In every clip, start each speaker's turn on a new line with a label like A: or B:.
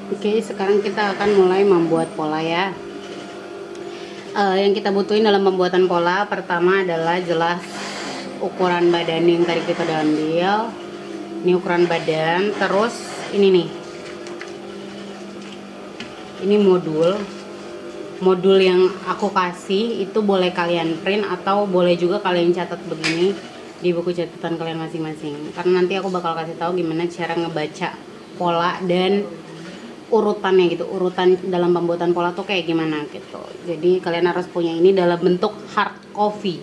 A: Oke, sekarang kita akan mulai membuat pola ya. Yang kita butuhin dalam pembuatan pola pertama adalah jelas ukuran badan yang tadi kita udah ambil. Ini ukuran badan, terus ini nih. Ini modul yang aku kasih itu boleh kalian print atau boleh juga kalian catat begini di buku catatan kalian masing-masing, karena nanti aku bakal kasih tahu gimana cara ngebaca pola dan urutannya gitu, urutan dalam pembuatan pola tuh kayak gimana gitu. Jadi kalian harus punya ini dalam bentuk hard copy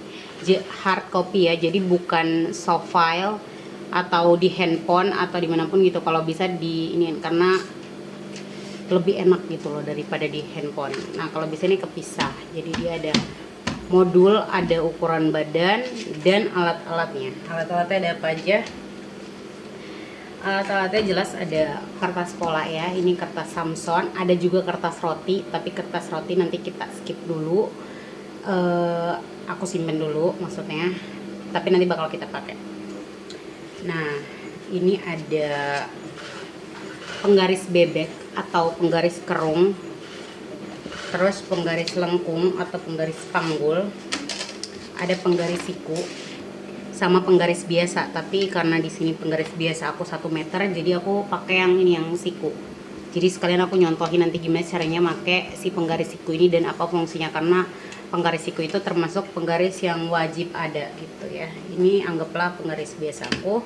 A: ya, jadi bukan soft file atau di handphone atau dimanapun gitu. Kalau bisa di ini, karena lebih enak gitu loh daripada di handphone. Nah kalau bisa ini kepisah, jadi dia ada modul, ada ukuran badan dan alat-alatnya. Alat-alatnya ada apa aja? Alat-alatnya jelas ada kertas pola ya, ini kertas Samson, ada juga kertas roti, tapi kertas roti nanti kita skip dulu. Aku simpen dulu maksudnya, tapi nanti bakal kita pakai. Nah ini ada penggaris bebek atau penggaris kerung, terus penggaris lengkung atau penggaris panggul, ada penggaris siku sama penggaris biasa. Tapi karena di sini penggaris biasa aku 1 meter, jadi aku pakai yang ini, yang siku. Jadi sekalian aku nyontohin nanti gimana caranya pakai si penggaris siku ini dan apa fungsinya, karena penggaris siku itu termasuk penggaris yang wajib ada gitu ya. Ini anggaplah penggaris biasa aku.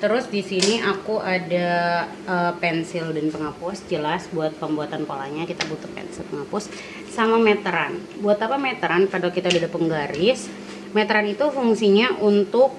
A: Terus di sini aku ada pensil dan penghapus. Jelas buat pembuatan polanya kita butuh pensil, penghapus, sama meteran. Buat apa meteran? Padahal kita udah ada penggaris. Meteran itu fungsinya untuk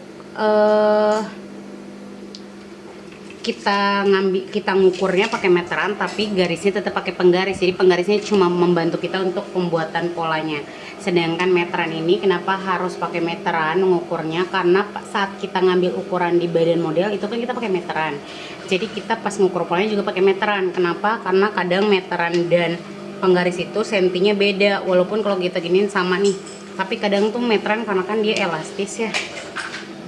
A: kita ngukurnya pakai meteran, tapi garisnya tetap pakai penggaris. Jadi penggarisnya cuma membantu kita untuk pembuatan polanya. Sedangkan meteran ini kenapa harus pakai meteran ngukurnya? Karena saat kita ngambil ukuran di badan model itu kan kita pakai meteran. Jadi kita pas ngukur polanya juga pakai meteran. Kenapa? Karena kadang meteran dan penggaris itu sentinya beda. Walaupun kalau kita giniin sama nih, tapi kadang tuh meteran karena kan dia elastis ya.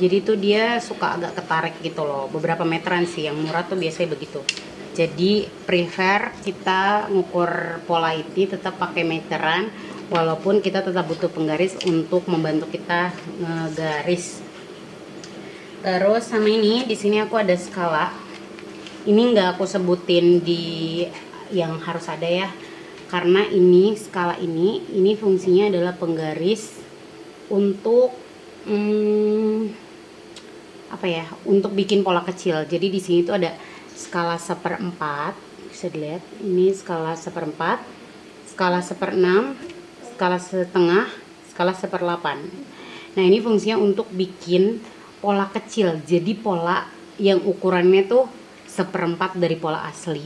A: Jadi tuh dia suka agak ketarik gitu loh. Beberapa meteran sih yang murah tuh biasanya begitu. Jadi prefer kita ngukur pola ini tetap pakai meteran, walaupun kita tetap butuh penggaris untuk membantu kita ngegaris. Terus sama ini, di sini aku ada skala. Ini nggak aku sebutin di yang harus ada ya, karena ini skala ini fungsinya adalah penggaris untuk apa ya, untuk bikin pola kecil. Jadi di sini tuh ada skala 1/4, bisa dilihat. Ini skala 1/4, skala 1/6, skala setengah, skala 1/8. Nah ini fungsinya untuk bikin pola kecil. Jadi pola yang ukurannya tuh 1/4 dari pola asli,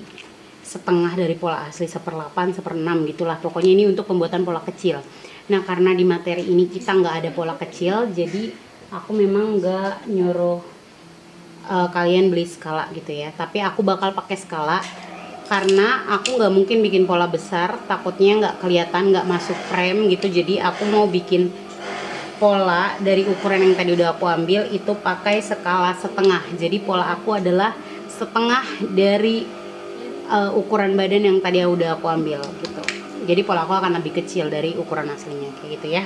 A: setengah dari pola asli, 1/8, 1/6 gitulah. Pokoknya ini untuk pembuatan pola kecil. Nah karena di materi ini kita nggak ada pola kecil, jadi aku memang nggak nyuruh kalian beli skala gitu ya. Tapi aku bakal pakai skala karena aku nggak mungkin bikin pola besar, takutnya nggak kelihatan, nggak masuk frame gitu. Jadi aku mau bikin pola dari ukuran yang tadi udah aku ambil itu pakai skala setengah. Jadi pola aku adalah setengah dari ukuran badan yang tadi udah aku ambil gitu. Jadi pola aku akan lebih kecil dari ukuran aslinya kayak gitu ya.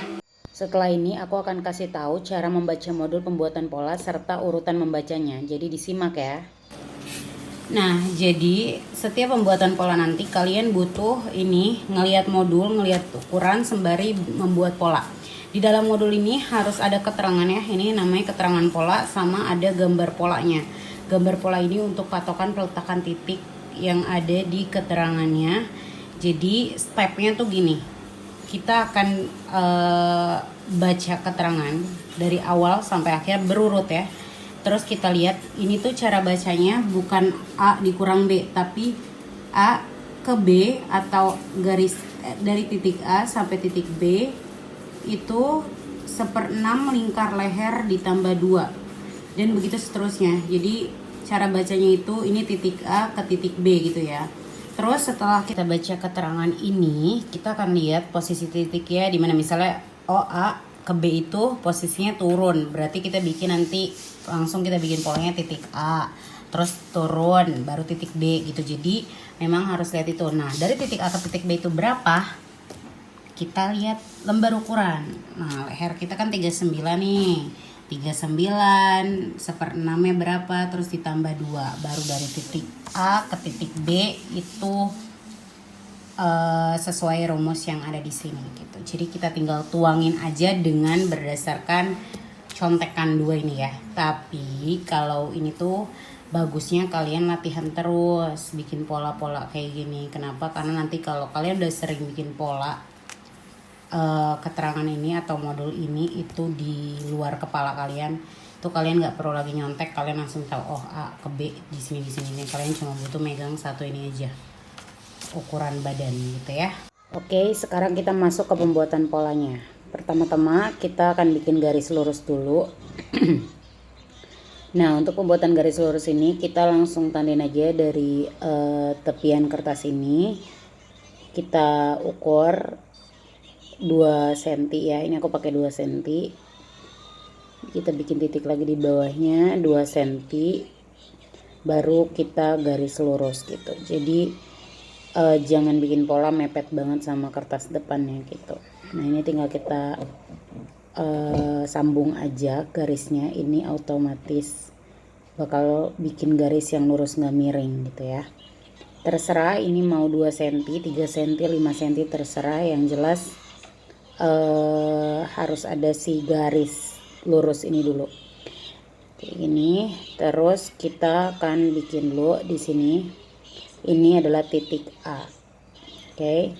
A: Setelah ini aku akan kasih tahu cara membaca modul pembuatan pola serta urutan membacanya. Jadi disimak ya. Nah, jadi setiap pembuatan pola nanti kalian butuh ini, ngelihat modul, ngelihat ukuran sembari membuat pola. Di dalam modul ini harus ada keterangannya. Ini namanya keterangan pola, sama ada gambar polanya. Gambar pola ini untuk patokan peletakan titik yang ada di keterangannya. Jadi stepnya tuh gini. Kita akan baca keterangan dari awal sampai akhir berurut ya. Terus kita lihat ini tuh cara bacanya bukan A dikurang B, tapi A ke B atau garis dari titik A sampai titik B itu 1/6 lingkar leher ditambah 2 dan begitu seterusnya. Jadi cara bacanya itu ini titik A ke titik B gitu ya. Terus setelah kita baca keterangan ini, kita akan lihat posisi titiknya di mana. Misalnya A ke B itu posisinya turun, berarti kita bikin nanti langsung kita bikin polanya titik A. terus turun, baru titik B gitu. Jadi memang harus lihat itu. Nah, dari titik A ke titik B itu berapa? Kita lihat lembar ukuran. Nah, leher kita kan 39 nih. 39 1/6-nya berapa? Terus ditambah 2. Baru dari titik A ke titik B itu sesuai rumus yang ada di sini gitu. Jadi kita tinggal tuangin aja dengan berdasarkan contekan 2 ini ya. Tapi kalau ini tuh bagusnya kalian latihan terus bikin pola-pola kayak gini. Kenapa? Karena nanti kalau kalian udah sering bikin pola keterangan ini atau modul ini itu di luar kepala kalian, itu kalian nggak perlu lagi nyontek, kalian langsung tahu oh A ke B di sini. Kalian cuma butuh megang satu ini aja, ukuran badan gitu ya. Oke, sekarang kita masuk ke pembuatan polanya. Pertama-tama kita akan bikin garis lurus dulu. Nah, untuk pembuatan garis lurus ini kita langsung tandain aja dari tepian kertas ini. Kita ukur 2 cm ya. Ini aku pakai 2 cm. Kita bikin titik lagi di bawahnya 2 cm. Baru kita garis lurus gitu. Jadi jangan bikin pola mepet banget sama kertas depannya gitu. Nah, ini tinggal kita sambung aja garisnya. Ini otomatis bakal bikin garis yang lurus nggak miring gitu ya. Terserah ini mau 2 cm, 3 cm, 5 cm, terserah. Yang jelas harus ada si garis lurus ini dulu kayak gini. Terus kita akan bikin dulu di sini, ini adalah titik A. Oke.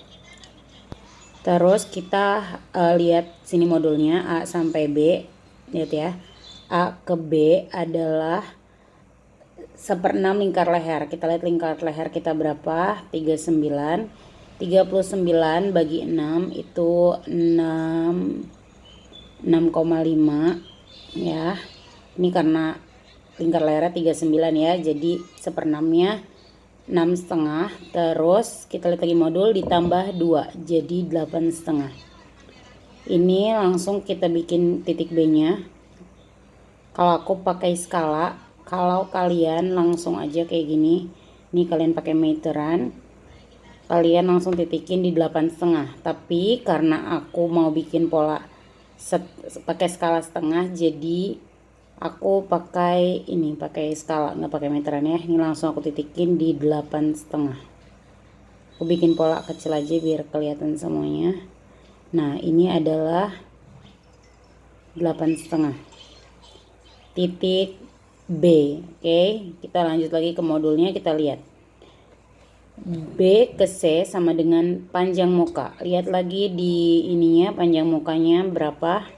A: Terus kita lihat sini modulnya A sampai B, lihat ya. A ke B adalah 1/6 lingkar leher. Kita lihat lingkar leher kita berapa? 39. 39 bagi 6 itu 6,5 ya. Ini karena lingkar lehernya 39 ya, jadi 1/6-nya 6,5. Terus kita lihat lagi modul ditambah 2 jadi 8,5. Ini langsung kita bikin titik B nya. Kalau aku pakai skala, kalau kalian langsung aja kayak gini, ini kalian pakai meteran, kalian langsung titikin di 8,5. Tapi karena aku mau bikin pola pakai skala setengah, jadi aku pakai ini, pakai skala, nggak pakai meteran ya. Ini langsung aku titikin di 8,5. Aku bikin pola kecil aja biar kelihatan semuanya. Nah, ini adalah 8,5 titik B. Oke, kita lanjut lagi ke modulnya. Kita lihat B ke C sama dengan panjang muka. Lihat lagi di ininya, panjang mukanya berapa?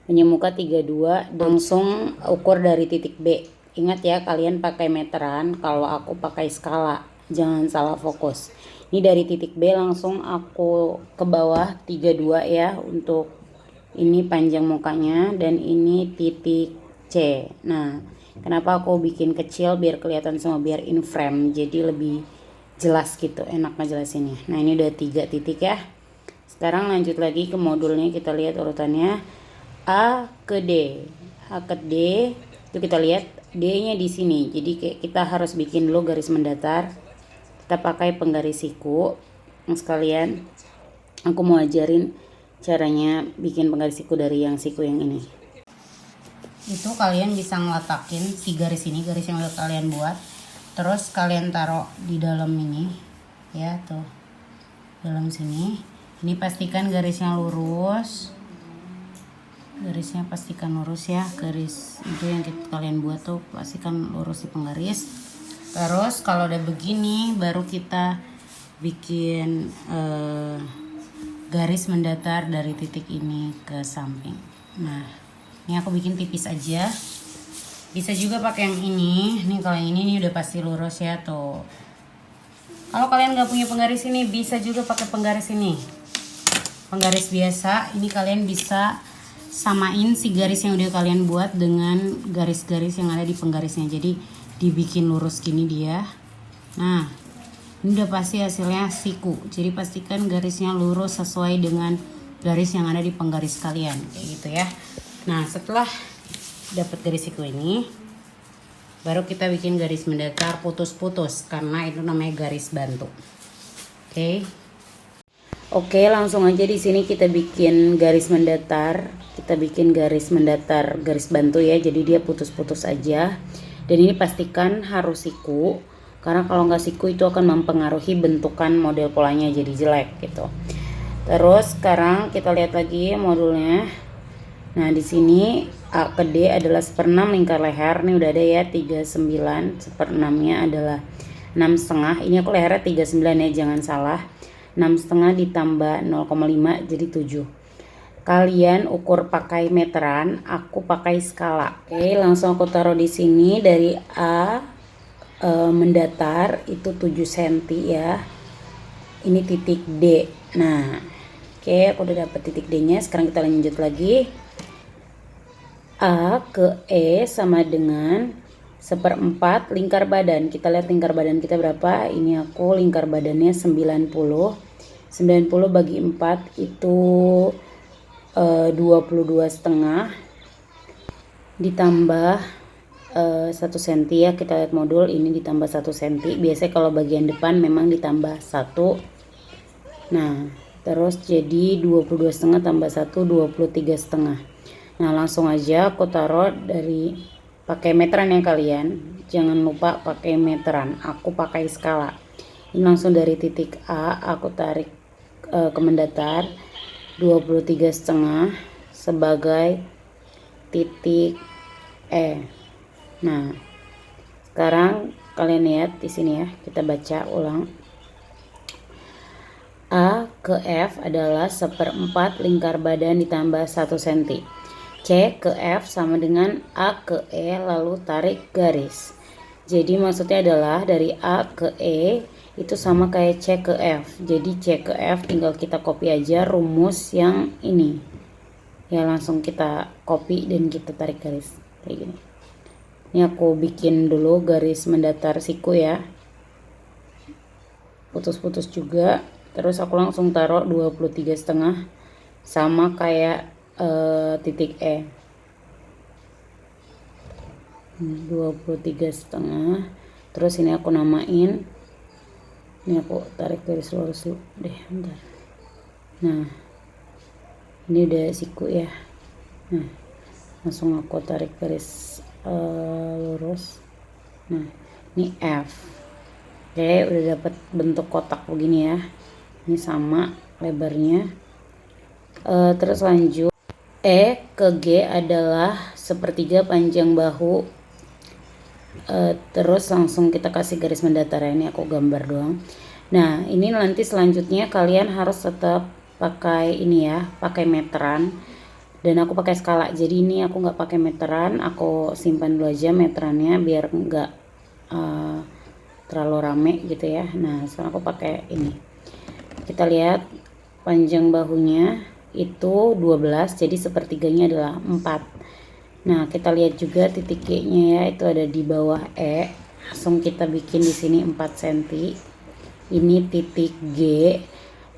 A: Panjang muka 32. Langsung ukur dari titik B. Ingat ya, kalian pakai meteran, kalau aku pakai skala. Jangan salah fokus. Ini dari titik B langsung aku ke bawah 32 ya untuk ini panjang mukanya, dan ini titik C. Nah, kenapa aku bikin kecil biar kelihatan semua, biar in frame, jadi lebih jelas gitu, enak ngejelasinnya. Nah, ini udah 3 titik ya. Sekarang lanjut lagi ke modulnya, kita lihat urutannya A ke D. A ke D itu kita lihat D-nya di sini. Jadi kayak kita harus bikin dulu garis mendatar. Kita pakai penggaris siku. Sekalian aku mau ajarin caranya bikin penggaris siku dari yang siku yang ini. Itu kalian bisa ngeletakin si garis ini, garis yang udah kalian buat, terus kalian taruh di dalam ini ya, tuh dalam sini. Ini pastikan garisnya lurus, garisnya pastikan lurus ya. Garis itu yang kalian buat tuh pastikan lurus di penggaris. Terus kalau udah begini baru kita bikin garis mendatar dari titik ini ke samping. Nah, ini aku bikin tipis aja. Bisa juga pakai yang ini. Nih kalau yang ini udah pasti lurus ya tuh. Kalau kalian nggak punya penggaris ini, bisa juga pakai penggaris ini. Penggaris biasa. Ini kalian bisa samain si garis yang udah kalian buat dengan garis-garis yang ada di penggarisnya. Jadi dibikin lurus gini dia. Nah, ini udah pasti hasilnya siku. Jadi pastikan garisnya lurus sesuai dengan garis yang ada di penggaris kalian, kayak gitu ya. Nah, setelah dapat garis siku ini, Baru kita bikin garis mendatar putus-putus karena itu namanya garis bantu. Oke. Oke, langsung aja di sini kita bikin garis mendatar. Kita bikin garis mendatar, garis bantu ya. Jadi dia putus-putus aja. Dan ini pastikan harus siku, karena kalau nggak siku itu akan mempengaruhi bentukan model polanya jadi jelek gitu. Terus sekarang kita lihat lagi modulnya. Nah, di sini A ke D adalah 1/6 lingkar leher. Ini udah ada ya 39, 1/6-nya adalah 6,5. Ini aku lehernya 39 ya, jangan salah. 6,5 ditambah 0,5 jadi 7. Kalian ukur pakai meteran, aku pakai skala. Oke, langsung aku taruh di sini dari A mendatar itu 7 cm ya. Ini titik D. Nah, oke, aku udah dapet titik D-nya. Sekarang kita lanjut lagi. A ke E sama dengan 1/4 lingkar badan. Kita lihat lingkar badan kita berapa. Ini aku lingkar badannya 90. 90 bagi 4 itu 22,5 ditambah 1 cm ya. Kita lihat modul ini ditambah 1 cm. Biasanya kalau bagian depan memang ditambah 1. Nah, terus jadi 22,5 tambah 1 23,5. Nah, langsung aja aku taruh dari pakai meteran ya kalian. Jangan lupa pakai meteran. Aku pakai skala. Ini langsung dari titik A aku tarik ke mendatar 23,5 sebagai titik E. Nah, sekarang kalian lihat di sini ya. Kita baca ulang. A ke F adalah 1/4 lingkar badan ditambah 1 cm. C ke F sama dengan A ke E lalu tarik garis. Jadi maksudnya adalah dari A ke E itu sama kayak C ke F. Jadi C ke F tinggal kita copy aja rumus yang ini. Ya langsung kita copy dan kita tarik garis kayak gini. Ini aku bikin dulu garis mendatar siku ya. Putus-putus juga. Terus aku langsung taruh 23,5 sama kayak titik E. 23,5. Terus ini aku namain. Ini aku tarik garis lurus dulu deh, bentar. Nah, ini udah siku ya. Nah, langsung aku tarik garis lurus. Nah, ini F. Oke, udah dapet bentuk kotak begini ya. Ini sama lebarnya. Terus lanjut. E ke G adalah 1/3 panjang bahu. Terus langsung kita kasih garis mendatar ya. Ini aku gambar doang. Nah, ini nanti selanjutnya kalian harus tetap pakai ini ya, pakai meteran. Dan aku pakai skala. Jadi ini aku nggak pakai meteran, aku simpan dulu aja meterannya biar nggak terlalu rame gitu ya. Nah, sekarang aku pakai ini. Kita lihat panjang bahunya itu 12, jadi 1/3-nya adalah 4. Nah, kita lihat juga titik G-nya ya, itu ada di bawah E. Langsung kita bikin di sini 4 cm. Ini titik G.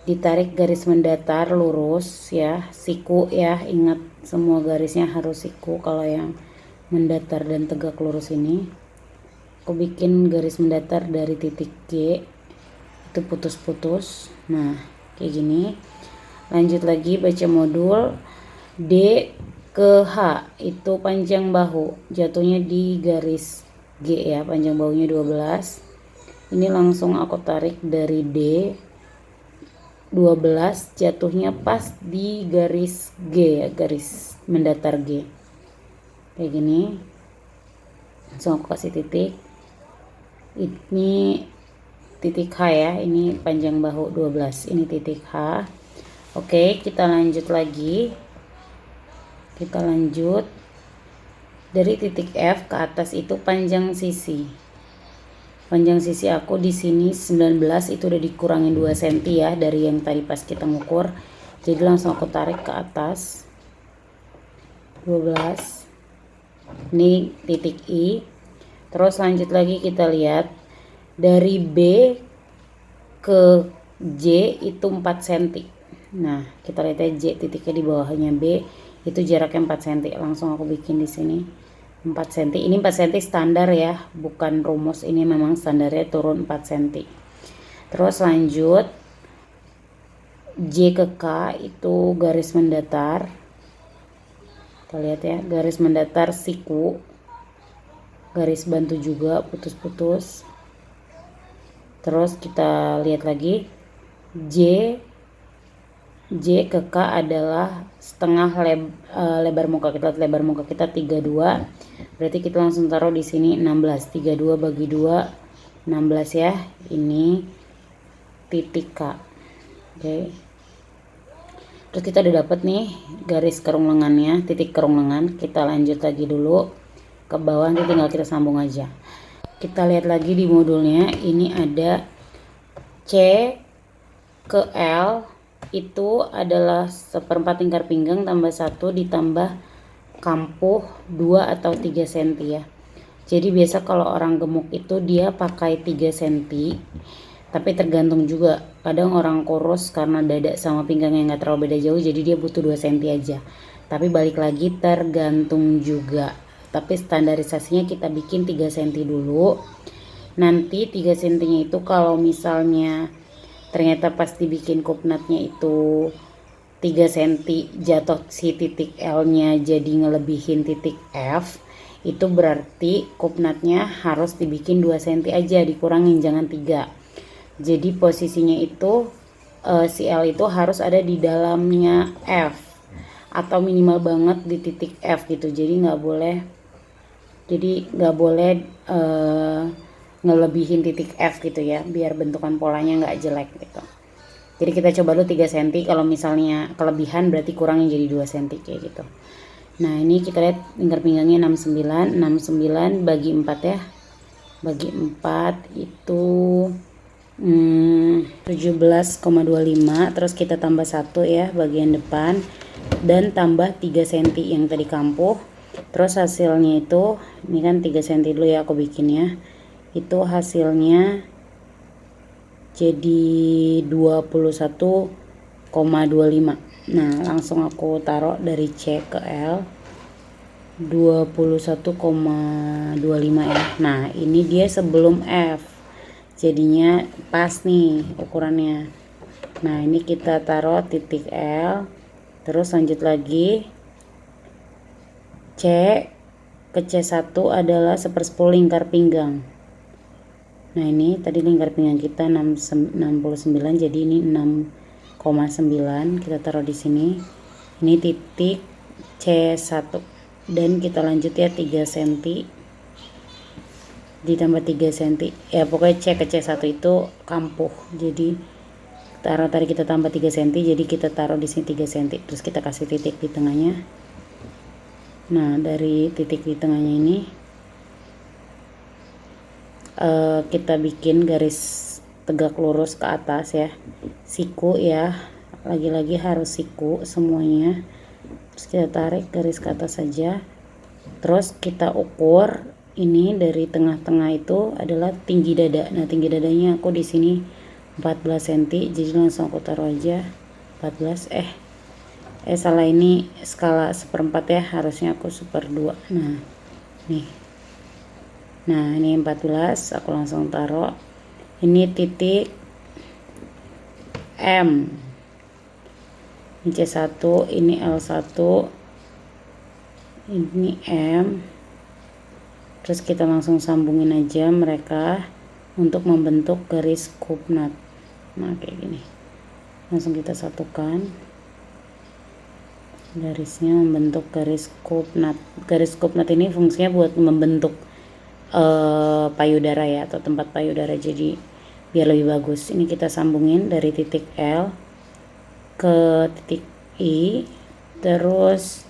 A: Ditarik garis mendatar lurus ya, siku ya. Ingat semua garisnya harus siku kalau yang mendatar dan tegak lurus ini. Aku bikin garis mendatar dari titik G itu putus-putus. Nah, kayak gini. Lanjut lagi baca modul. D ke H itu panjang bahu, jatuhnya di garis G ya, panjang bahunya 12. Ini langsung aku tarik dari D 12, jatuhnya pas di garis G ya, garis mendatar G kayak gini. Langsung aku kasih titik. Ini titik H ya, ini panjang bahu 12, ini titik H. Oke, kita lanjut lagi. Kita lanjut dari titik F ke atas itu panjang sisi. Panjang sisi aku di sini 19, itu udah dikurangin 2 cm ya dari yang tadi pas kita ngukur. Jadi langsung aku tarik ke atas 12. Ini titik I. Terus lanjut lagi kita lihat dari B ke J itu 4 cm. Nah, kita lihat aja J titiknya di bawahnya B itu jaraknya 4 cm. Langsung aku bikin di sini 4 cm. Ini 4 cm standar ya, bukan rumus, ini memang standarnya turun 4 cm. Terus lanjut J ke K itu garis mendatar. Kita lihat ya, garis mendatar siku, garis bantu juga putus-putus. Terus kita lihat lagi J ke K adalah setengah lebar muka kita. Lebar muka kita 32, berarti kita langsung taruh di sini 16. 32 bagi 2 16 ya. Ini titik K. Oke. Terus kita udah dapet nih garis kerung lengannya, titik kerung lengan. Kita lanjut lagi dulu ke bawah, nanti tinggal kita sambung aja. Kita lihat lagi di modulnya, ini ada C ke L itu adalah 1/4 lingkar pinggang tambah 1 ditambah kampuh 2 atau 3 cm ya. Jadi biasa kalau orang gemuk itu dia pakai 3 cm, tapi tergantung juga. Kadang orang kurus karena dada sama pinggangnya nggak terlalu beda jauh, jadi dia butuh 2 cm aja. Tapi balik lagi tergantung juga. Tapi standarisasinya kita bikin 3 cm dulu. Nanti 3 cm itu kalau misalnya ternyata pas dibikin kupnatnya itu 3 cm jatuh si titik L nya jadi ngelebihin titik F, itu berarti kupnatnya harus dibikin 2 cm aja, dikurangin, jangan 3. Jadi posisinya itu si L itu harus ada di dalamnya F atau minimal banget di titik F gitu. Jadi nggak boleh ngelebihin titik F gitu ya, biar bentukan polanya nggak jelek gitu. Jadi kita coba dulu 3 cm, kalau misalnya kelebihan berarti kurangin jadi 2 cm kayak gitu. Nah ini kita lihat lingkar pinggangnya 69 bagi 4 ya, bagi 4 itu 17,25. Terus kita tambah 1 ya bagian depan, dan tambah 3 cm yang tadi kampuh. Terus hasilnya itu, ini kan 3 cm dulu ya aku bikinnya, itu hasilnya jadi 21,25. Nah langsung aku taruh dari C ke L 21,25 ya. Nah ini dia sebelum F, jadinya pas nih ukurannya. Nah ini kita taruh titik L, terus lanjut lagi C ke C1 adalah 1/10 lingkar pinggang. Nah ini tadi lingkar pinggang kita 69, jadi ini 6,9 kita taruh di sini. Ini titik C1, dan kita lanjut ya 3 cm ditambah 3 cm ya, pokoknya C ke C1 itu kampuh, jadi tadi kita tambah 3 cm, jadi kita taruh di sini 3 cm, terus kita kasih titik di tengahnya. Nah dari titik di tengahnya ini kita bikin garis tegak lurus ke atas ya, siku ya, lagi-lagi harus siku semuanya. Terus kita tarik garis ke atas saja, terus kita ukur ini dari tengah-tengah itu adalah tinggi dada. Nah tinggi dadanya aku di sini 14 cm, jadi langsung aku taruh aja 14. Salah, ini skala 1/4 ya, harusnya aku 1/2. Nah nih, nah ini 14, aku langsung taruh. Ini titik M, ini C1, ini L1, ini M. Terus kita langsung sambungin aja mereka untuk membentuk garis kupnat. Nah kayak gini, langsung kita satukan garisnya, membentuk garis kupnat. Garis kupnat ini fungsinya buat membentuk payudara ya, atau tempat payudara, jadi biar lebih bagus. Ini kita sambungin dari titik L ke titik I, terus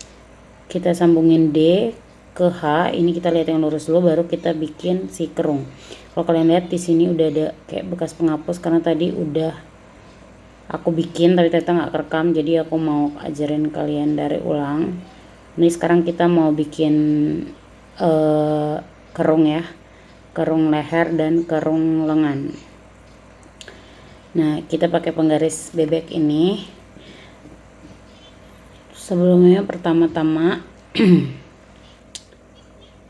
A: kita sambungin D ke H. Ini kita lihat yang lurus dulu, baru kita bikin si kerung. Kalau kalian lihat di sini udah ada kayak bekas penghapus karena tadi udah aku bikin tapi ternyata nggak kerekam, jadi aku mau ajarin kalian dari ulang. Ini sekarang kita mau bikin kerung ya, kerung leher dan kerung lengan. Nah kita pakai penggaris bebek ini. Sebelumnya pertama-tama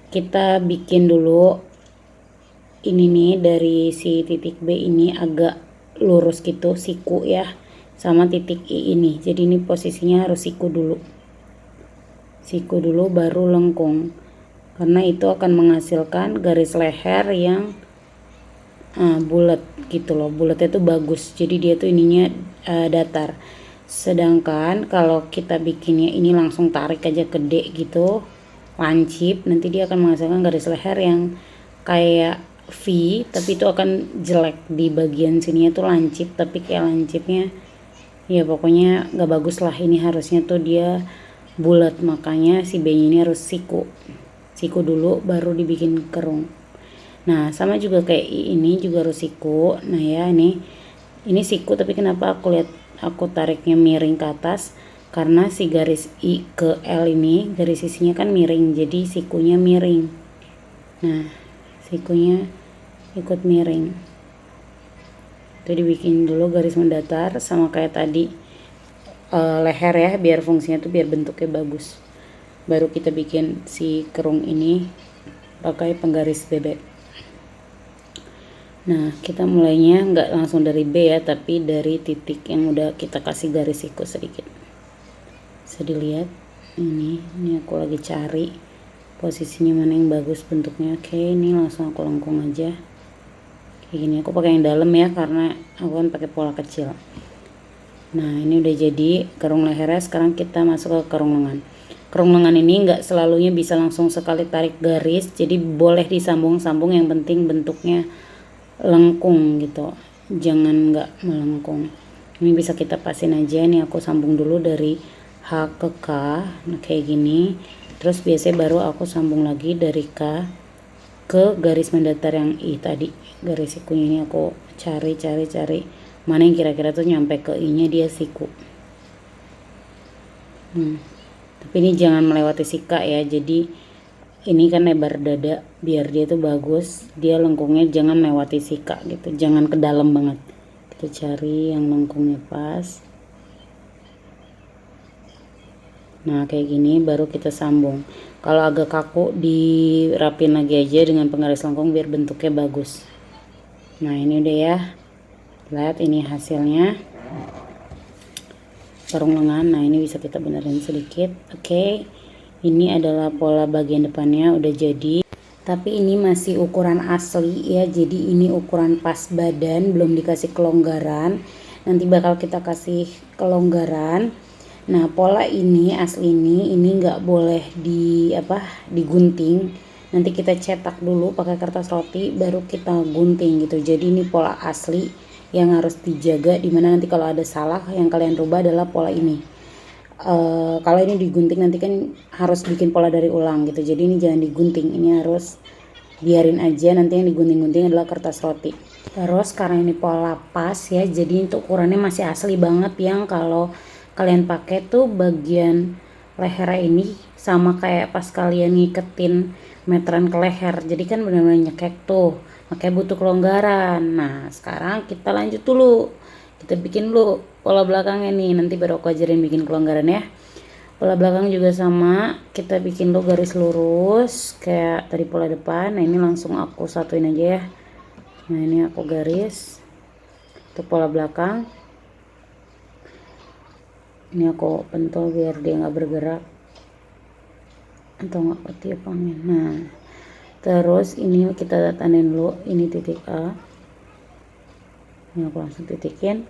A: kita bikin dulu ini nih dari si titik B ini agak lurus gitu, siku ya, sama titik I ini. Jadi ini posisinya harus siku dulu baru lengkung, karena itu akan menghasilkan garis leher yang bulat gitu loh. Bulatnya tuh bagus, jadi dia tuh ininya datar. Sedangkan kalau kita bikinnya ini langsung tarik aja gede gitu, lancip, nanti dia akan menghasilkan garis leher yang kayak V, tapi itu akan jelek. Di bagian sininya tuh lancip, tapi kayak lancipnya ya pokoknya nggak bagus lah. Ini harusnya tuh dia bulat, makanya si B ini harus siku dulu baru dibikin kerung. Nah sama juga kayak I ini juga harus siku. Nah ya ini siku, tapi kenapa aku tariknya miring ke atas, karena si garis I ke L ini garis sisinya kan miring, jadi sikunya miring. Nah sikunya ikut miring, itu dibikin dulu garis mendatar sama kayak tadi leher ya, biar fungsinya tuh biar bentuknya bagus. Baru kita bikin si kerung ini pakai penggaris bebek. Nah kita mulainya nggak langsung dari B ya, tapi dari titik yang udah kita kasih garis siku sedikit. Bisa dilihat ini aku lagi cari posisinya mana yang bagus bentuknya. Oke, ini langsung aku lengkung aja kayak gini. Aku pakai yang dalam ya, karena aku kan pakai pola kecil. Nah ini udah jadi kerung lehernya. Sekarang kita masuk ke kerung lengan. Kerung lengan ini nggak selalunya bisa langsung sekali tarik garis, jadi boleh disambung-sambung, yang penting bentuknya lengkung gitu, jangan nggak melengkung. Ini bisa kita pasin aja. Nih aku sambung dulu dari H ke K, nah kayak gini. Terus biasanya baru aku sambung lagi dari K ke garis mendatar yang I tadi. Garis sikunya ini aku cari mana yang kira-kira tuh nyampe ke I nya dia siku. Tapi ini jangan melewati sika ya, jadi ini kan lebar dada, biar dia tuh bagus, dia lengkungnya jangan melewati sika gitu, jangan ke dalam banget. Kita cari yang lengkungnya pas. Nah kayak gini baru kita sambung. Kalau agak kaku dirapin lagi aja dengan penggaris lengkung biar bentuknya bagus. Nah ini udah ya, lihat ini hasilnya kerung lengan. Nah ini bisa kita benerin sedikit. Oke, ini adalah pola bagian depannya udah jadi, tapi ini masih ukuran asli ya, jadi ini ukuran pas badan, belum dikasih kelonggaran. Nanti bakal kita kasih kelonggaran. Nah pola ini asli ini nggak boleh digunting. Nanti kita cetak dulu pakai kertas roti baru kita gunting gitu. Jadi ini pola asli yang harus dijaga, dimana nanti kalau ada salah yang kalian rubah adalah pola ini. Kalau ini digunting nanti kan harus bikin pola dari ulang gitu, jadi ini jangan digunting, ini harus biarin aja. Nanti yang digunting-gunting adalah kertas roti. Terus karena ini pola pas ya, jadi untuk ukurannya masih asli banget. Yang kalau kalian pakai tuh bagian leher ini sama kayak pas kalian ngiketin meteran ke leher, jadi kan benar-benar nyekek tuh, makanya butuh kelonggaran. Nah sekarang kita lanjut dulu, kita bikin dulu pola belakangnya nih, nanti baru aku ajarin bikin kelonggaran ya. Pola belakang juga sama, kita bikin dulu garis lurus kayak tadi pola depan. Nah ini langsung aku satuin aja ya. Nah ini aku garis untuk pola belakang, ini aku pentul biar dia nggak bergerak atau nggak ketiup angin. Nah terus ini kita tandain dulu, ini titik A, ini aku langsung titikin.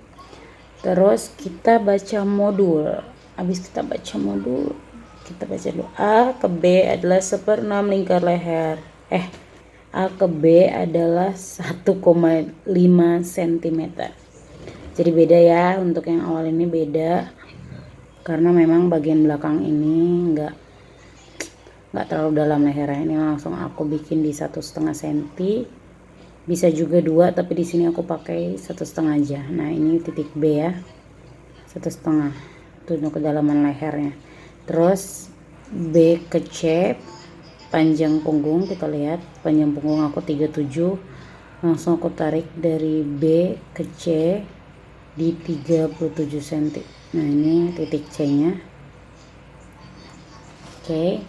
A: Terus kita baca modul. Habis kita baca modul, kita baca dulu A ke B adalah 1/6 lingkar leher. A ke B adalah 1,5 cm. Jadi beda ya, untuk yang awal ini beda, karena memang bagian belakang ini nggak terlalu dalam lehernya. Ini langsung aku bikin di 1,5 cm. Bisa juga 2, tapi di sini aku pakai 1,5 aja. Nah ini titik B ya, 1,5 itu untuk kedalaman lehernya. Terus B ke C, panjang punggung kita lihat, panjang punggung aku 37, langsung aku tarik dari B ke C di 37 cm. Nah ini titik C nya. Oke,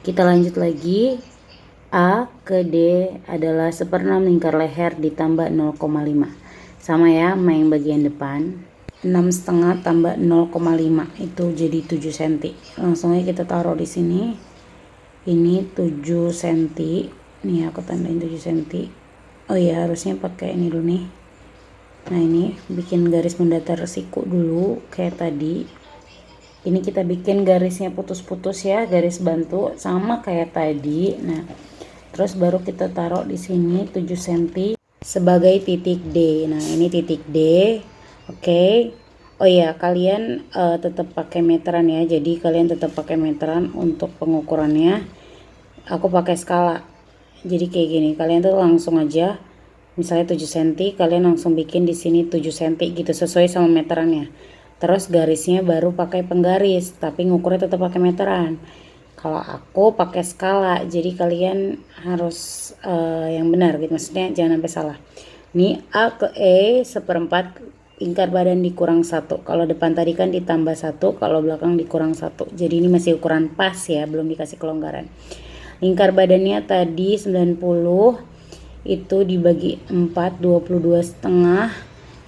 A: Kita lanjut lagi. A ke D adalah 1/6 lingkar leher ditambah 0,5. Sama ya, main bagian depan. 6,5 tambah 0,5 itu jadi 7 cm. Langsung aja kita taruh di sini. Ini 7 cm. Nih aku tandain 7 cm. Oh iya, harusnya pakai ini dulu nih. Nah, ini bikin garis mendatar siku dulu kayak tadi. Ini kita bikin garisnya putus-putus ya, garis bantu sama kayak tadi. Nah, terus baru kita taruh di sini 7 cm sebagai titik D. Nah, ini titik D. Oke. Oh iya, kalian tetap pakai meteran ya. Jadi kalian tetap pakai meteran untuk pengukurannya. Aku pakai skala. Jadi kayak gini, kalian tuh langsung aja misalnya 7 cm, kalian langsung bikin di sini 7 cm gitu sesuai sama meterannya. Terus garisnya baru pakai penggaris, tapi ngukurnya tetap pakai meteran. Kalau aku pakai skala, jadi kalian harus yang benar gitu, maksudnya jangan sampai salah. Ini A ke E 1/4 lingkar badan dikurang 1. Kalau depan tadi kan ditambah 1, kalau belakang dikurang 1. Jadi ini masih ukuran pas ya, belum dikasih kelonggaran. Lingkar badannya tadi 90, itu dibagi 4, 22,5.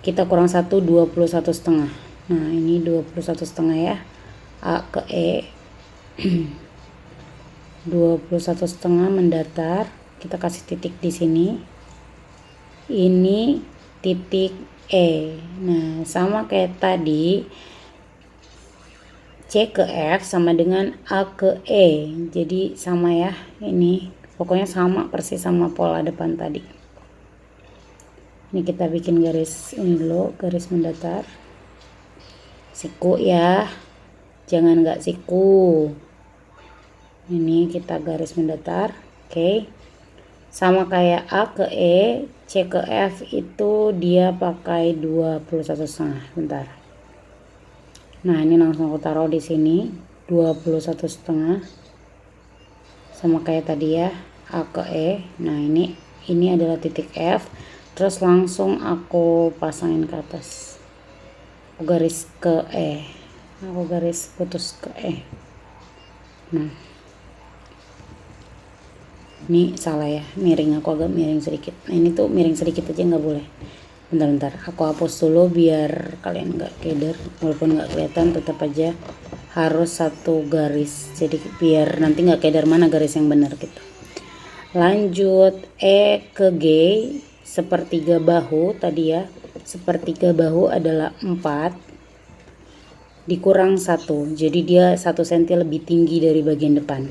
A: Kita kurang 1, 21,5. Nah, ini 21,5 ya. A ke E. 21,5 mendatar. Kita kasih titik di sini. Ini titik E. Nah, sama kayak tadi, C ke F sama dengan A ke E. Jadi sama ya, ini pokoknya sama persis sama pola depan tadi. Ini kita bikin garis ini dulu, garis mendatar. Siku ya, jangan nggak siku. Ini kita garis mendatar. Oke. Sama kayak A ke E, C ke F itu dia pakai 21,5. Bentar. Nah, ini langsung aku taruh di sini 21,5. Sama kayak tadi ya, A ke E. Nah, ini adalah titik F. Terus langsung aku pasangin ke atas. Aku garis ke E. Aku garis putus ke E. Nah, ini salah ya, miring, aku agak miring sedikit. Nah, ini tuh miring sedikit aja nggak boleh. Bentar, aku hapus dulu biar kalian nggak keder. Walaupun nggak kelihatan, tetap aja harus satu garis. Jadi biar nanti nggak keder mana garis yang benar gitu. Lanjut, E ke G 1/3 bahu tadi ya. 1/3 bahu adalah 4 dikurang 1. Jadi dia 1 cm lebih tinggi dari bagian depan.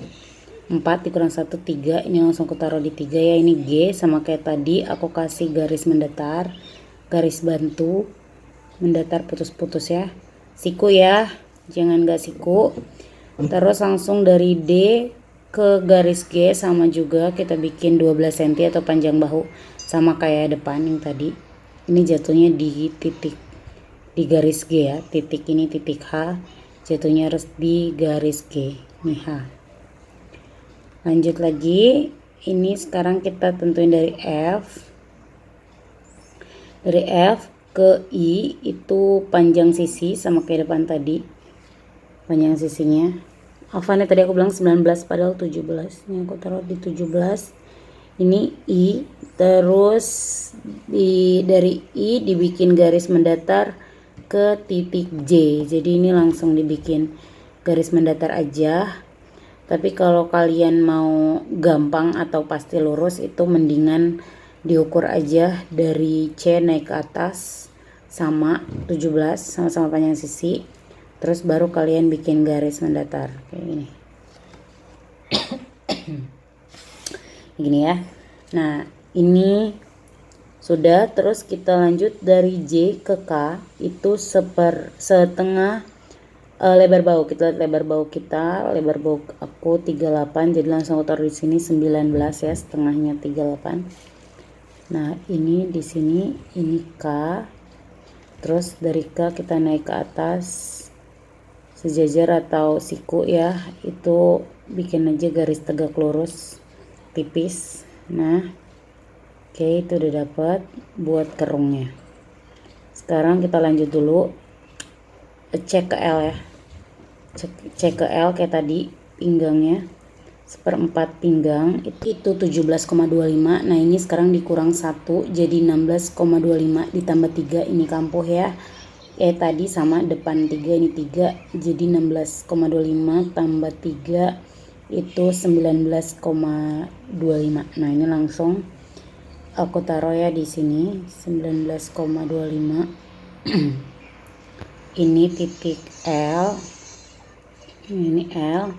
A: 4 dikurang 1, 3. Ini langsung aku taruh di 3 ya. Ini G sama kayak tadi, aku kasih garis mendatar, garis bantu, mendatar putus-putus ya. Siku ya, jangan gak siku. Terus langsung dari D ke garis G sama juga, kita bikin 12 cm atau panjang bahu. Sama kayak depan yang tadi. Ini jatuhnya di titik, di garis G ya. Titik ini titik H, jatuhnya harus di garis G. Nih H. Lanjut lagi, ini sekarang kita tentuin dari F. Dari F ke I itu panjang sisi sama kayak depan tadi. Panjang sisinya. Alfanya tadi aku bilang 19 padahal 17. Ini aku taruh di 17. Ini I, terus dari I dibikin garis mendatar ke titik J. Jadi ini langsung dibikin garis mendatar aja. Tapi kalau kalian mau gampang atau pasti lurus, itu mendingan diukur aja dari C naik ke atas sama 17, sama-sama panjang sisi. Terus baru kalian bikin garis mendatar kayak gini. Gini ya. Nah, ini sudah. Terus kita lanjut dari J ke K itu setengah lebar bahu. Kita lihat lebar bahu kita, lebar bahu aku 38, jadi langsung aku taruh di sini 19 ya, setengahnya 38. Nah, ini di sini ini K. Terus dari K kita naik ke atas sejajar atau siku ya, itu bikin aja garis tegak lurus tipis. Nah, oke, itu udah dapat buat kerungnya. Sekarang kita lanjut dulu, cek ke L ya. Cek ke L kayak tadi pinggangnya seperempat pinggang itu 17,25. Nah ini sekarang dikurang 1 jadi 16,25 ditambah 3 ini kampuh ya. Tadi sama depan 3 ini 3 jadi 16,25 tambah 3 itu 19,25. Nah ini langsung aku taruh ya di sini 19,25. Ini titik L, ini L,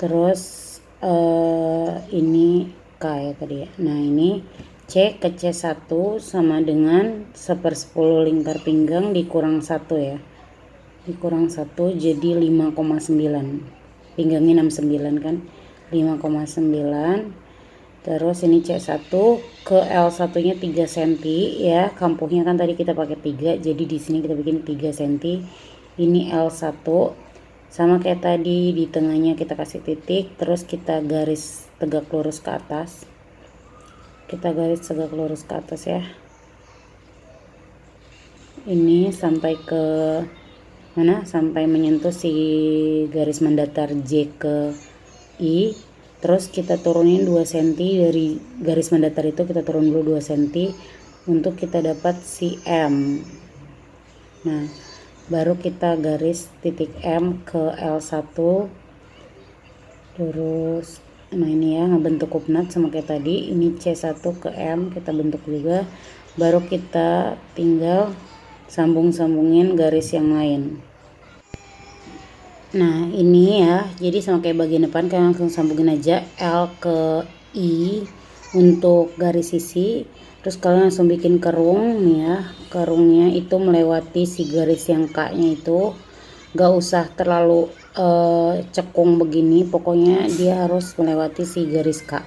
A: terus ini K ya tadi ya. Nah ini C ke C1 sama dengan 1/10 lingkar pinggang dikurang 1 ya, dikurang 1 jadi 5,9, pinggangnya 69 kan, 5,9. terus ini C1 ke L1 nya 3 cm ya, kampuhnya kan tadi kita pakai 3 jadi di sini kita bikin 3 cm. Ini L1 sama kayak tadi, di tengahnya kita kasih titik, terus kita garis tegak lurus ke atas, kita garis tegak lurus ke atas ya, ini sampai ke mana, sampai menyentuh si garis mendatar J ke I. Terus kita turunin 2 cm dari garis mendatar itu, kita turun dulu 2 cm untuk kita dapat si M. Nah baru kita garis titik M ke L1, terus nah ini ya ngebentuk kupnat sama kayak tadi. Ini C1 ke M kita bentuk juga, baru kita tinggal sambung-sambungin garis yang lain. Nah ini ya, jadi sama kayak bagian depan kalian langsung sambungin aja L ke I untuk garis sisi, terus kalian langsung bikin kerung nih ya. Kerungnya itu melewati si garis yang K nya itu, gak usah terlalu cekung begini, pokoknya dia harus melewati si garis K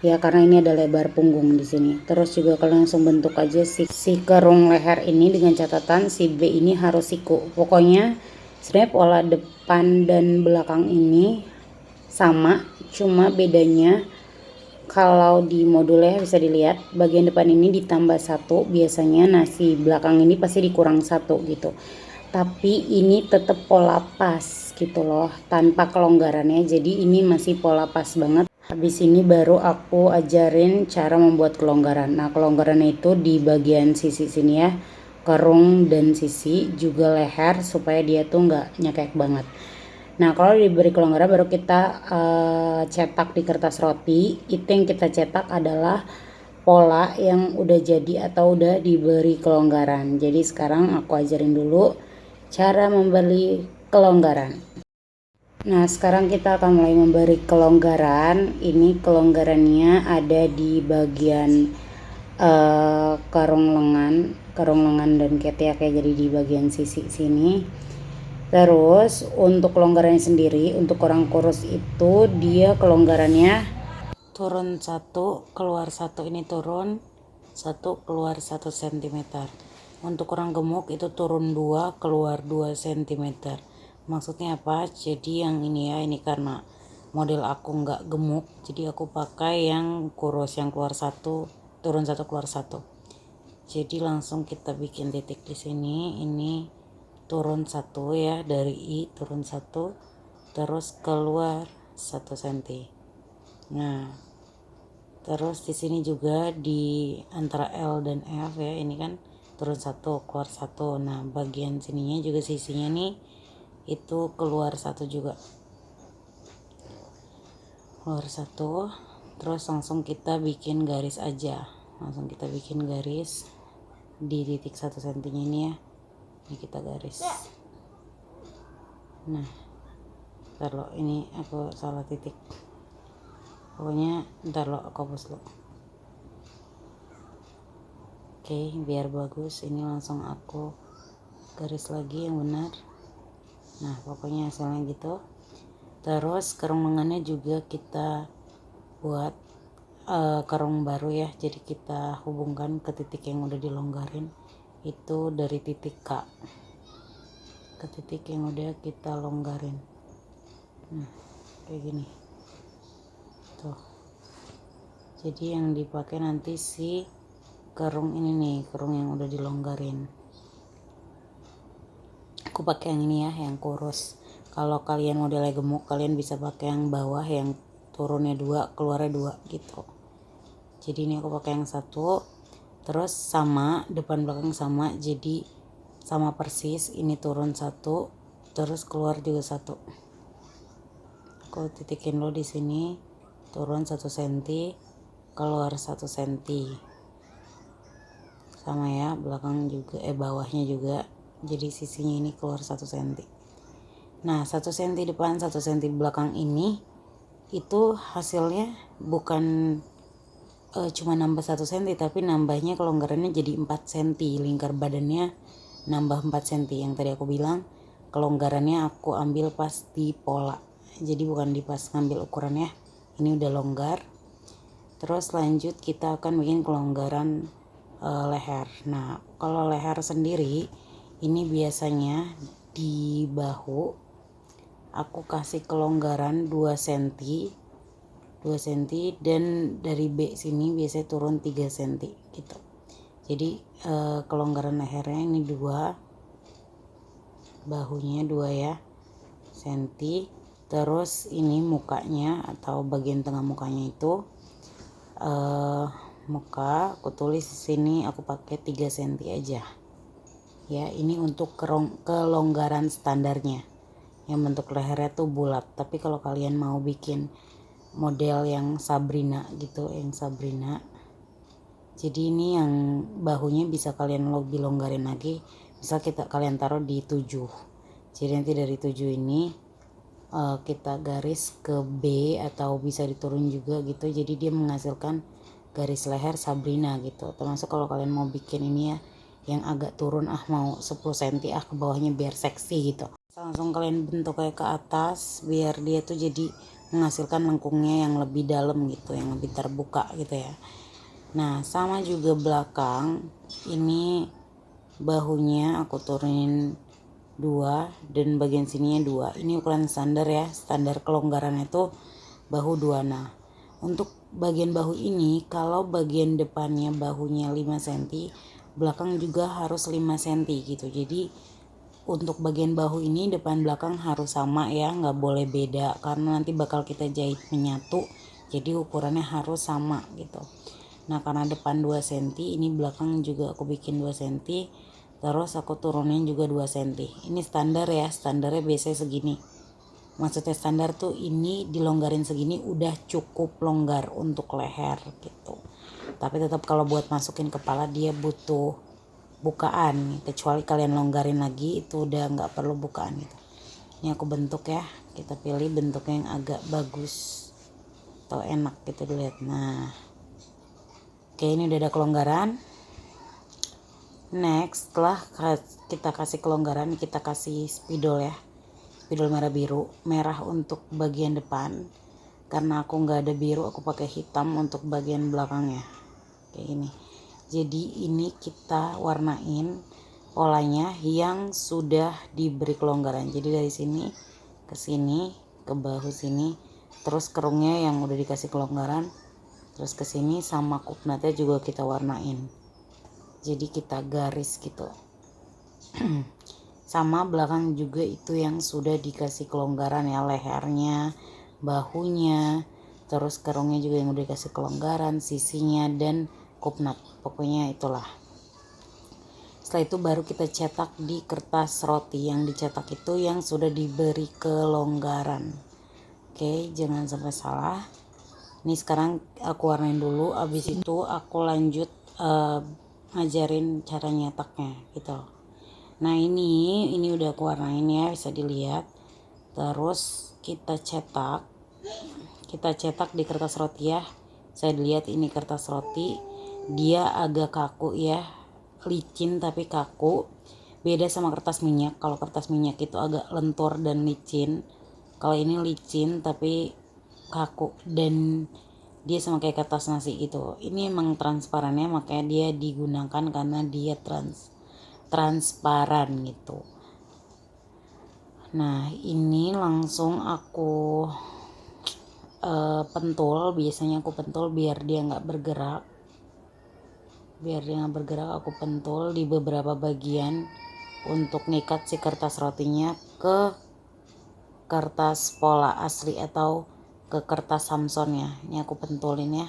A: ya, karena ini ada lebar punggung di sini. Terus juga kalian langsung bentuk aja si kerung leher ini dengan catatan si B ini harus siku. Pokoknya sebenarnya pola depan dan belakang ini sama, cuma bedanya kalau di modulnya bisa dilihat bagian depan ini ditambah 1 biasanya, nah si belakang ini pasti dikurang 1 gitu. Tapi ini tetap pola pas gitu loh, tanpa kelonggarannya, jadi ini masih pola pas banget. Habis ini baru aku ajarin cara membuat kelonggaran. Nah kelonggarannya itu di bagian sisi sini ya, kerung dan sisi juga leher, supaya dia tuh nggak nyekek banget. Nah kalau diberi kelonggaran baru kita cetak di kertas roti. Itu yang kita cetak adalah pola yang udah jadi atau udah diberi kelonggaran. Jadi sekarang aku ajarin dulu cara memberi kelonggaran. Nah sekarang kita akan mulai memberi kelonggaran. Ini kelonggarannya ada di bagian kerung lengan dan ketiak ya, jadi di bagian sisi sini. Terus untuk kelonggarannya sendiri, untuk orang kurus itu dia kelonggarannya turun 1 keluar 1, ini turun 1 keluar 1 cm. Untuk orang gemuk itu turun 2 keluar 2 cm. Maksudnya apa? Jadi yang ini ya, ini karena model aku nggak gemuk, jadi aku pakai yang kurus, yang keluar 1 turun 1 keluar 1. Jadi langsung kita bikin titik di sini. Ini turun 1 ya, dari I turun 1 terus keluar 1 cm. Nah terus di sini juga di antara L dan F ya, ini kan turun 1 keluar 1. Nah bagian sininya juga sisinya nih itu keluar 1 juga, keluar 1. Terus langsung kita bikin garis aja, langsung kita bikin garis di titik 1 cm ini ya, ini kita garis. Nah ntar lo, ini aku salah titik, pokoknya ntar lo aku hapus lo. Oke biar bagus, ini langsung aku garis lagi yang benar. Nah pokoknya hasilnya gitu. Terus kerung lengannya juga kita buat kerung baru ya, jadi kita hubungkan ke titik yang udah dilonggarin itu, dari titik K ke titik yang udah kita longgarin. Nah kayak gini tuh. Jadi yang dipakai nanti si kerung ini nih, kerung yang udah dilonggarin. Aku pakai yang ini ya, yang kurus. Kalau kalian modelnya gemuk, kalian bisa pakai yang bawah yang turunnya 2, keluarnya 2 gitu. Jadi ini aku pakai yang satu, terus sama depan belakang sama, jadi sama persis. Ini turun 1, terus keluar juga 1. Aku titikin lo di sini, turun 1 cm, keluar 1 cm. Sama ya, belakang juga bawahnya juga. Jadi sisinya ini keluar 1 cm. Nah, 1 cm depan, 1 cm belakang ini itu hasilnya bukan cuma nambah 1 cm, tapi nambahnya kelonggarannya jadi 4 cm. Lingkar badannya nambah 4 cm. Yang tadi aku bilang kelonggarannya aku ambil pas di pola, jadi bukan di pas ngambil ukurannya. Ini udah longgar. Terus lanjut kita akan bikin kelonggaran leher. Nah, kalau leher sendiri ini biasanya di bahu aku kasih kelonggaran 2 cm, 2 cm, dan dari B sini biasanya turun 3 cm gitu. Jadi kelonggaran lehernya ini 2, bahunya 2 ya cm. Terus ini mukanya atau bagian tengah mukanya itu muka aku tulis di sini aku pakai 3 cm aja ya. Ini untuk kelonggaran standarnya yang bentuk lehernya tuh bulat. Tapi kalau kalian mau bikin model yang Sabrina gitu, yang Sabrina, jadi ini yang bahunya bisa kalian lebih longgarin lagi. Misal kalian taruh di 7, jadi nanti dari 7 ini kita garis ke B atau bisa diturun juga gitu. Jadi dia menghasilkan garis leher Sabrina gitu. Termasuk kalau kalian mau bikin ini ya yang agak turun, mau 10 cm ke bawahnya biar seksi gitu, langsung kalian bentuk kayak ke atas biar dia tuh jadi menghasilkan lengkungnya yang lebih dalam gitu, yang lebih terbuka gitu ya. Nah, sama juga belakang ini bahunya aku turunin 2 dan bagian sininya 2. Ini ukuran standar ya, standar kelonggaran itu bahu 2. Nah, untuk bagian bahu ini kalau bagian depannya bahunya 5 cm, belakang juga harus 5 cm gitu. Jadi untuk bagian bahu ini depan belakang harus sama ya, nggak boleh beda karena nanti bakal kita jahit menyatu, jadi ukurannya harus sama gitu. Nah, karena depan 2 cm, ini belakang juga aku bikin 2 cm, terus aku turunin juga 2 cm. Ini standar ya, standarnya biasanya segini. Maksudnya standar tuh ini dilonggarin segini udah cukup longgar untuk leher gitu. Tapi tetap kalau buat masukin kepala dia butuh bukaan, kecuali kalian longgarin lagi itu udah nggak perlu bukaan gitu. Ini aku bentuk ya, kita pilih bentuknya yang agak bagus atau enak gitu dilihat. Nah, oke, ini udah ada kelonggaran. Next, setelah kita kasih kelonggaran, kita kasih spidol ya, spidol merah biru. Merah untuk bagian depan, karena aku nggak ada biru aku pakai hitam untuk bagian belakangnya kayak ini. Jadi ini kita warnain polanya yang sudah diberi kelonggaran. Jadi dari sini ke sini, ke bahu sini, terus kerungnya yang udah dikasih kelonggaran, terus ke sini sama kupnatnya juga kita warnain. Jadi kita garis gitu. Sama belakang juga itu yang sudah dikasih kelonggaran ya, lehernya, bahunya, terus kerungnya juga yang udah dikasih kelonggaran, sisinya dan kupnat. Pokoknya itulah. Setelah itu baru kita cetak di kertas roti. Yang dicetak itu yang sudah diberi kelonggaran. Oke, jangan sampai salah. Ini sekarang aku warnain dulu, abis itu aku lanjut ngajarin cara nyetaknya gitu. Nah, ini udah aku warnain ya, bisa dilihat. Terus kita cetak di kertas roti ya. Saya lihat ini kertas roti, dia agak kaku ya, licin tapi kaku. Beda sama kertas minyak. Kalau kertas minyak itu agak lentur dan licin. Kalau ini licin tapi kaku dan dia sama kayak kertas nasi gitu. Ini emang transparannya, makanya dia digunakan karena dia transparan gitu. Nah, ini langsung aku pentul. Biasanya aku pentul biar dia nggak bergerak. Aku pentul di beberapa bagian untuk ngikat si kertas rotinya ke kertas pola asli atau
B: ke kertas Samson ya. Ini aku pentulin ya.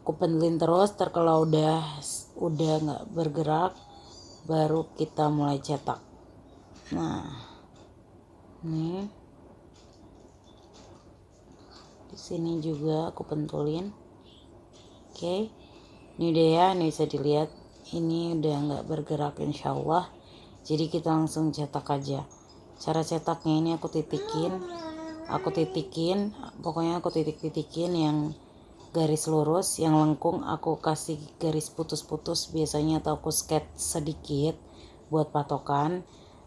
B: Aku pentulin terus, kalau udah nggak bergerak, baru kita mulai cetak. Nah, ini di sini juga aku pentulin. Oke, ini udah ya, ini bisa dilihat. Ini udah nggak bergerak insya Allah. Jadi kita langsung cetak aja. Cara cetaknya ini aku titikin, pokoknya aku titik-titikin yang garis lurus, yang lengkung aku kasih garis putus-putus biasanya, atau aku sketch sedikit buat patokan.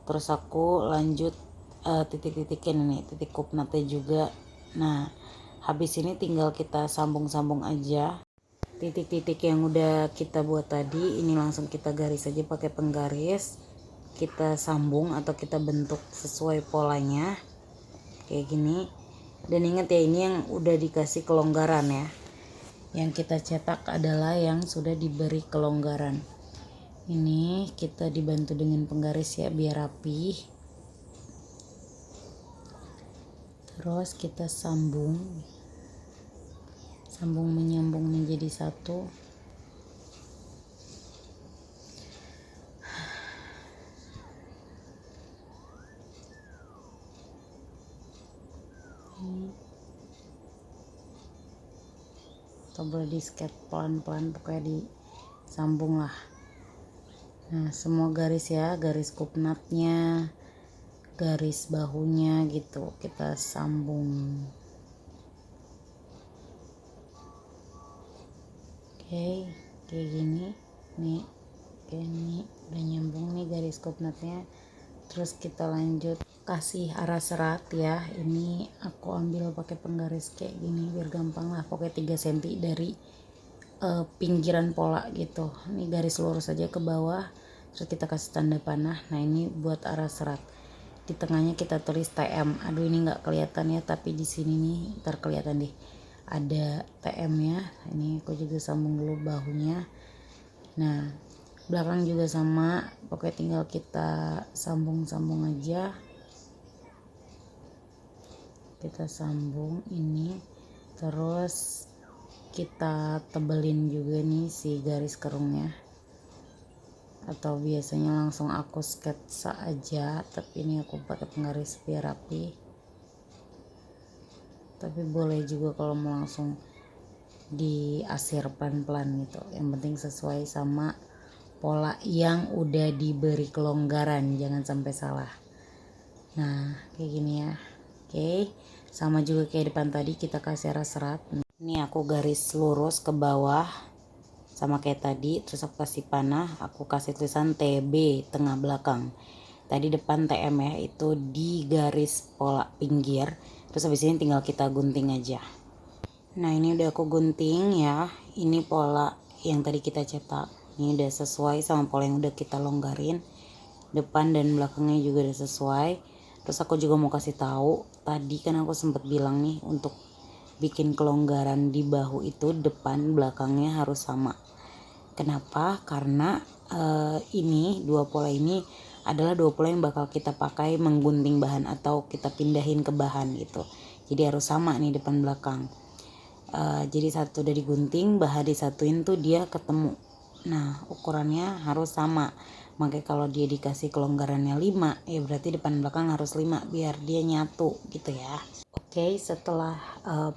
B: Terus aku lanjut titik-titikin ini, titik kupnatnya juga. Nah, habis ini tinggal kita sambung-sambung aja titik-titik yang udah kita buat tadi. Ini langsung kita garis aja pakai penggaris, kita sambung atau kita bentuk sesuai polanya kayak gini. Dan ingat ya, ini yang udah dikasih kelonggaran ya. Yang kita cetak adalah yang sudah diberi kelonggaran. Ini kita dibantu dengan penggaris ya, biar rapi. Terus kita sambung menyambung menjadi satu. Atau boleh di sketch pelan-pelan, pokoknya disambung lah. Nah, semua garis ya, garis kupnatnya, garis bahunya gitu, kita sambung. Oke, kayak gini nih. Oke, ini udah nyambung nih garis kupnatnya. Terus kita lanjut kasih arah serat ya. Ini aku ambil pakai penggaris kayak gini biar gampang lah, pokoknya 3 cm dari pinggiran pola gitu. Ini garis lurus aja ke bawah, terus kita kasih tanda panah. Nah, ini buat arah serat. Di tengahnya kita tulis TM. Aduh, ini nggak kelihatan ya, tapi di sini nih ntar kelihatan deh, ada TM ya. Ini aku juga sambung dulu bahunya. Nah, belakang juga sama, pokoknya tinggal kita sambung aja. Kita sambung ini, terus kita tebelin juga nih si garis kerungnya, atau biasanya langsung aku sketsa aja, tapi ini aku pakai penggaris biar rapi. Tapi boleh juga kalau mau langsung diasir pelan-pelan gitu, yang penting sesuai sama pola yang udah diberi kelonggaran, jangan sampai salah. Nah, kayak gini ya. Oke, sama juga kayak depan tadi, kita kasih arah serat. Ini aku garis lurus ke bawah sama kayak tadi, terus aku kasih panah, aku kasih tulisan TB tengah belakang. Tadi depan TM ya, itu di garis pola pinggir. Terus habis ini tinggal kita gunting aja. Nah, ini udah aku gunting ya. Ini pola yang tadi kita cetak. Ini udah sesuai sama pola yang udah kita longgarin. Depan dan belakangnya juga udah sesuai. Terus aku juga mau kasih tahu, tadi kan aku sempat bilang nih, untuk bikin kelonggaran di bahu itu depan belakangnya harus sama. Kenapa? Karena ini dua pola ini adalah dua pola yang bakal kita pakai menggunting bahan atau kita pindahin ke bahan gitu. Jadi harus sama nih depan belakang. Jadi satu udah digunting, bahan disatuin tuh dia ketemu. Nah, ukurannya harus sama. Makanya kalau dia dikasih kelonggarannya 5, ya berarti depan belakang harus 5 biar dia nyatu gitu ya. Oke, setelah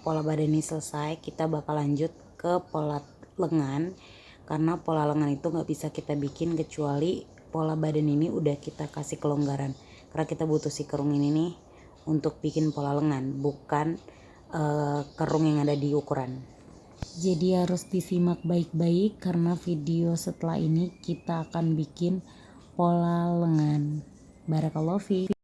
B: pola badan ini selesai, kita bakal lanjut ke pola lengan. Karena pola lengan itu nggak bisa kita bikin kecuali pola badan ini udah kita kasih kelonggaran. Karena kita butuh si kerung ini nih untuk bikin pola lengan, bukan kerung yang ada di ukuran. Jadi harus disimak baik-baik karena video setelah ini kita akan bikin pola lengan. Barakallahu fi.